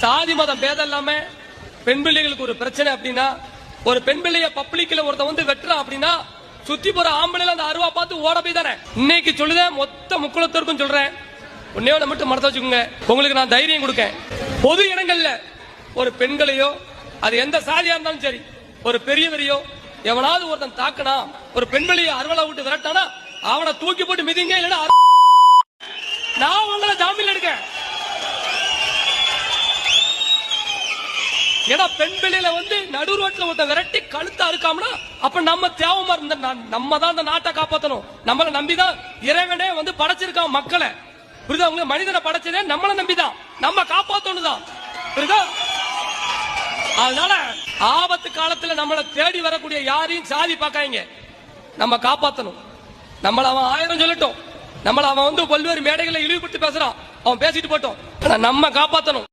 சாதி மதம் பேதம் இல்லாம பெண் பிள்ளைகளுக்கு ஒரு பிரச்சனை அப்படின்னா, ஒரு பெண் பிள்ளைய பப்ளிக்ல ஒருத்த வந்து வெட்டுறான் அப்படின்னா சுத்தி போற ஆம்பளைல அந்த அருவா பார்த்து ஓட போய் தானே. இன்னைக்கு சொல்லுதேன், மொத்த முக்குளத்திற்கும் சொல்றேன், ஒன்னே ஒண்ணு மட்டும் மனதை வச்சுக்கோங்க. உங்களுக்கு நான் தைரியம் கொடுக்கேன். பொது இடங்கள்ல ஒரு பெண்களையோ, அது எந்த சாதியா இருந்தாலும் சரி, ஒரு பெரியவரையோ எவனாவது ஒருத்தன் தாக்கனா, ஒரு பெண் பிள்ளைய அருவலா விட்டு விரட்டானா அவனை தூக்கி போட்டு மிதிங்க, இல்லைன்னா நான் உங்களை ஜாமீன் எடுக்கேன். ஏன்னா பெண் பிள்ளையில வந்து நடு ரோட்ல ஒருத்த விரட்டி கழுத்தா இருக்காமனா அப்ப நம்ம தேவமா இருந்த நம்ம தான் அந்த நாட்டை காப்பாற்றணும். நம்மளை நம்பிதான் இறைவனே வந்து படைச்சிருக்கான் மக்களை. புரியுதா? அவங்க மனிதனை படைச்சதே நம்மளை நம்பிதான், நம்ம காப்பாற்றணும் தான். புரியுதா? அதனால ஆபத்து காலத்துல நம்மளை தேடி வரக்கூடிய யாரையும் சாதி பார்க்காங்க, நம்ம காப்பாற்றணும். நம்மள அவன் 1000 சொல்லட்டும், நம்மள அவன் வந்து பல்வேறு மேடைகளை இழிவுபடுத்தி பேசுறான், அவன் பேசிட்டு போட்டோம், நம்ம காப்பாற்றணும்.